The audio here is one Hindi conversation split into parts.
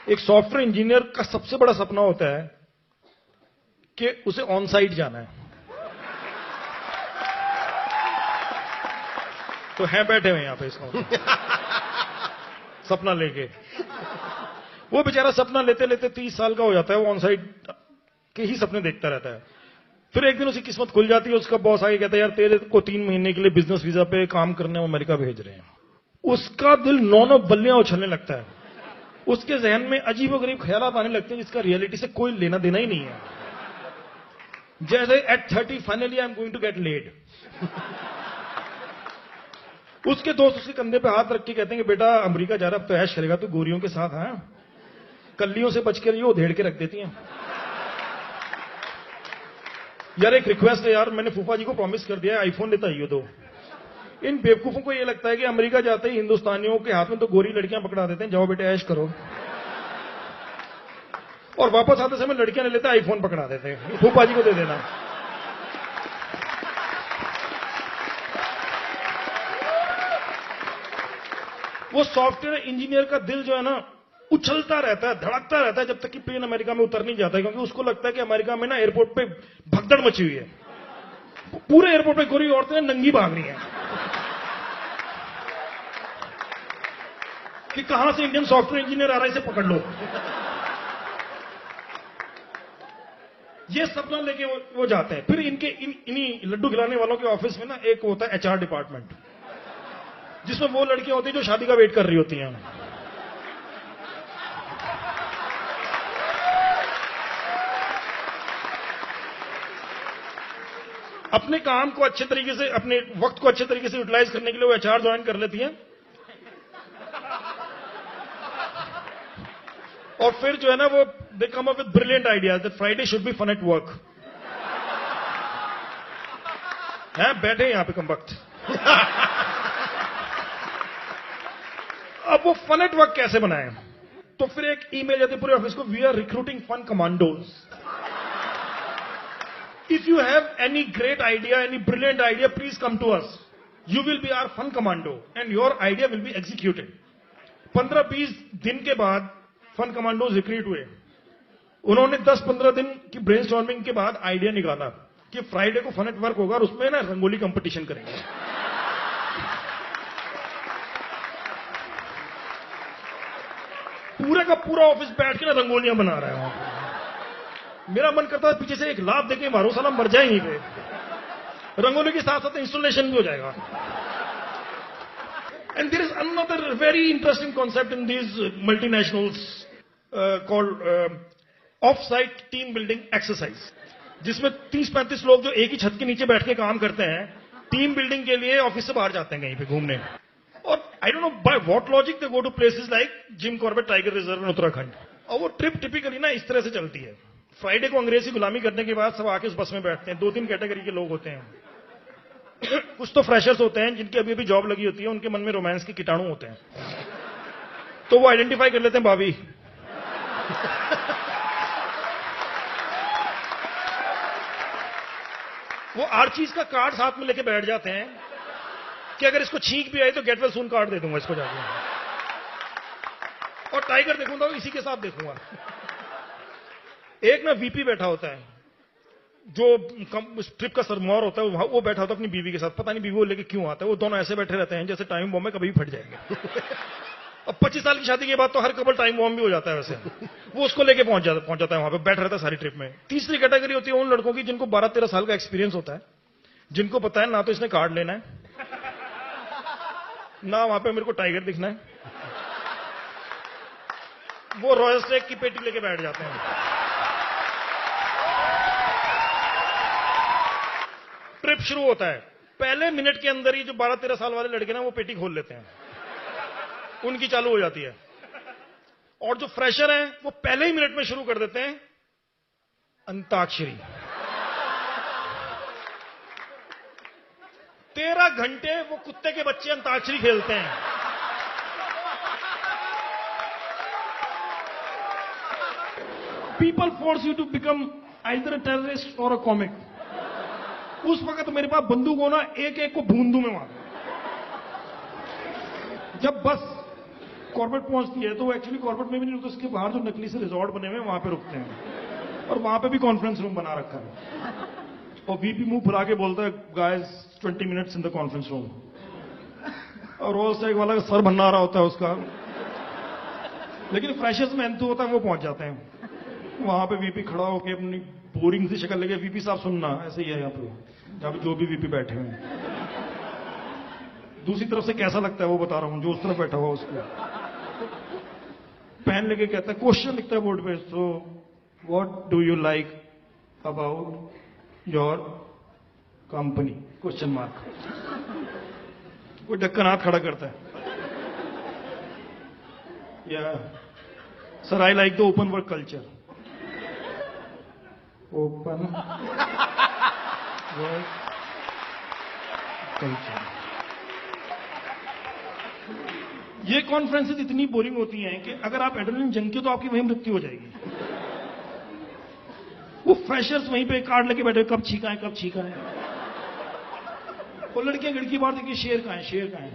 एक सॉफ्टवेयर इंजीनियर का सबसे बड़ा सपना होता है कि उसे ऑन साइट जाना है। तो हैं बैठे हुए यहां पे इसका सपना लेके। वो बेचारा सपना लेते लेते 30 साल का हो जाता है, वो ऑन साइट के ही सपने देखता रहता है। फिर एक दिन उसकी किस्मत खुल जाती है, उसका बॉस आगे कहता है, यार तेरे को 3 महीने के लिए बिजनेस वीजा पे काम करने वो अमेरिका भेज रहे हैं। उसका दिल नौ बल्लियां उछलने लगता है। उसके जहन में अजीबोगरीब ख्यालात आने लगते हैं जिसका रियलिटी से कोई लेना देना ही नहीं है। जैसे at 30 finally I am going to get laid. उसके दोस्त उसके कंधे पे हाथ रख के कहते हैं कि बेटा अमेरिका जा रहा, अब तो ऐश करेगा तू गोरियों के साथ। हाँ, कल्लियों से बच के वो धेड़ के रख देती हैं। यार एक रिक्वेस्ट है यार, मैंने फूफा जी को प्रॉमिस कर दिया है, आईफोन लेता ही हो दो। इन बेवकूफों को ये लगता है कि अमेरिका जाते ही हिंदुस्तानियों के हाथ में तो गोरी लड़कियां पकड़ा देते हैं, जाओ बेटे ऐश करो, और वापस आते समय लड़कियां ले लेते हैं, आईफोन पकड़ा देते हैं, फूफा जी को दे देना। वो सॉफ्टवेयर इंजीनियर का दिल जो है ना उछलता रहता है, धड़कता रहता है, जब तक कि प्लेन अमेरिका में उतर नहीं जाता है, क्योंकि उसको लगता है कि अमेरिका में ना एयरपोर्ट पे भगदड़ मची हुई है। पूरे एयरपोर्ट पे गोरी औरतें नंगी भाग रही हैं कि कहां से इंडियन सॉफ्टवेयर इंजीनियर आ रहा है, इसे पकड़ लो। ये सपना लेके वो जाते हैं। फिर इनके इन्हीं लड्डू खिलाने वालों के ऑफिस में ना एक होता है एचआर डिपार्टमेंट, जिसमें वो लड़कियां होती हैं जो शादी का वेट कर रही होती हैं। अपने काम को अच्छे तरीके से, अपने वक्त को अच्छे तरीके से यूटिलाइज करने के लिए वो एचआर ज्वाइन कर लेती हैं। और फिर जो है ना वो they come up with brilliant ideas that Friday should be fun at work. हैं बैठे यहां पे कमबख्त। अब वो फन एट वर्क कैसे बनाए? तो फिर एक ईमेल जाती है पूरे ऑफिस को, we are recruiting fun commandos. If you have any great idea, any brilliant idea, please come to us. You will be our fun commando and your idea will be executed. 15-20 दिन के बाद फन कमांडोज रिक्रूट हुए। उन्होंने 10-15 दिन की ब्रेनस्टॉर्मिंग के बाद आइडिया निकाला कि फ्राइडे को फन एट वर्क होगा और उसमें ना रंगोली कंपटीशन करेंगे। पूरे का पूरा ऑफिस बैठ के ना रंगोलियां बना रहा है वहां पर। मेरा मन करता है पीछे से एक लाभ देके मारो, साला मर जाए यहीं पे। रंगोली के साथ साथ इंस्टॉलेशन भी हो जाएगा। And there is another very interesting concept in these multinationals called off site team building exercise, जिसमें 30-35 लोग जो एक ही छत के नीचे बैठ के काम करते हैं, टीम बिल्डिंग के लिए ऑफिस से बाहर जाते हैं कहीं पे घूमने। और I don't know by what logic they go to places like Jim Corbett tiger reserve in Uttarakhand. और वो ट्रिप टिपिकली ना इस तरह से चलती है। फ्राइडे को अंग्रेजी गुलामी करने के बाद सब आके उस बस में बैठते हैं। 2-3 कैटेगरी के लोग होते हैं। कुछ तो फ्रेशर्स होते हैं जिनकी अभी अभी जॉब लगी होती है, उनके मन में रोमांस के कीटाणु होते हैं, तो वो आइडेंटिफाई कर लेते हैं भाभी। वो आर्चीज का कार्ड साथ में लेके बैठ जाते हैं कि अगर इसको छींक भी आई तो गेट वेल सून कार्ड दे दूंगा इसको जाके, और टाइगर देखूंगा तो इसी के साथ देखूंगा। एक ना वीपी बैठा होता है, जो ट्रिप का सरमौर होता है, वो बैठा होता है अपनी बीवी के साथ। पता नहीं बीवी वो लेके क्यों आता है। वो दोनों ऐसे बैठे रहते हैं जैसे टाइम बॉम्ब में कभी भी फट जाएंगे। अब 25 साल की शादी के बाद तो हर कपल टाइम बॉम्ब भी हो जाता है वैसे। वो उसको लेके पहुंच जाता है वहां पे, बैठ रहता है सारी ट्रिप में। तीसरी कैटेगरी होती है उन लड़कों की जिनको 12-13 साल का एक्सपीरियंस होता है, जिनको पता है ना तो इसने कार्ड लेना है, ना वहां पे मेरे को टाइगर दिखना है। वो रॉयल स्टेक की पेटी लेके बैठ जाते हैं। ट्रिप शुरू होता है, पहले मिनट के अंदर ही जो 12-13 साल वाले लड़के ना वो पेटी खोल लेते हैं, उनकी चालू हो जाती है। और जो फ्रेशर हैं वो पहले ही मिनट में शुरू कर देते हैं अंताक्षरी। 13 घंटे वो कुत्ते के बच्चे अंताक्षरी खेलते हैं। People force you to become either a terrorist or a comic. उस वक्त मेरे पास बंदूक हो ना, एक एक को बूंदू में मार। जब बस कॉर्बेट पहुंचती है तो वो एक्चुअली कॉर्बेट में भी नहीं रुकते, उसके बाहर जो नकली से रिजॉर्ट बने हुए हैं वहां पे रुकते हैं, और वहां पे भी कॉन्फ्रेंस रूम बना रखा है। और वीपी मुंह फुला के बोलता है guys 20 minutes in the conference room, और रोल स्ट्राइक वाला का सर भन्ना रहा होता है उसका, लेकिन फ्रेशर्स में एंथू होता है वो पहुंच जाते हैं। वहां पे वीपी खड़ा होकर अपनी बोरिंग सी शक्ल लेके, वीपी साहब सुनना, ऐसे ही है यहाँ पे जहां पे जो भी वीपी बैठे हुए हैं। दूसरी तरफ से कैसा लगता है वो बता रहा हूं, जो उस तरफ बैठा हुआ उसको पेन लेके कहता है, क्वेश्चन लिखता है बोर्ड पे, so what do you like about your company, question mark. कोई ढक्कन हाथ खड़ा करता है, या sir I like the open work culture, open work culture. ये कॉन्फ्रेंसेस इतनी बोरिंग होती हैं कि अगर आप एड्रेनलिन जंकी हो तो आपकी वहीं मृत्यु हो जाएगी। वो फ्रेशर्स वहीं पे कार्ड लेके बैठे, कब छीका है, कब छीका है। वो लड़कियां लड़की बात है कि शेर कहां है, शेर कहां है,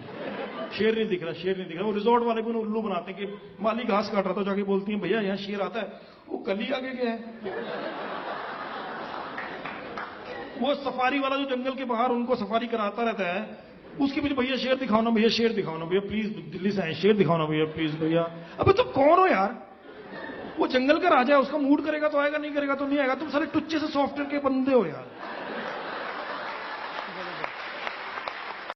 शेर नहीं दिख रहा, शेर नहीं दिख रहा। वो रिजॉर्ट वाले को उल्लू बनाते हैं कि माली घास काट रहा था, जाके बोलती हैं भैया यहाँ शेर आता है, वो कल ही आगे गया है। वो सफारी वाला जो जंगल के बाहर उनको सफारी कराता रहता है, उसके पीछे भैया शेर दिखाओ ना, भैया शेर दिखाओ ना, भैया प्लीज दिल्ली से आए, शेर दिखाओ ना भैया प्लीज भैया। अबे तुम कौन हो यार? वो जंगल का राजा है, उसका मूड करेगा तो आएगा, नहीं करेगा तो नहीं आएगा। तुम सारे टुच्चे से सॉफ्टवेयर के बंदे हो यार।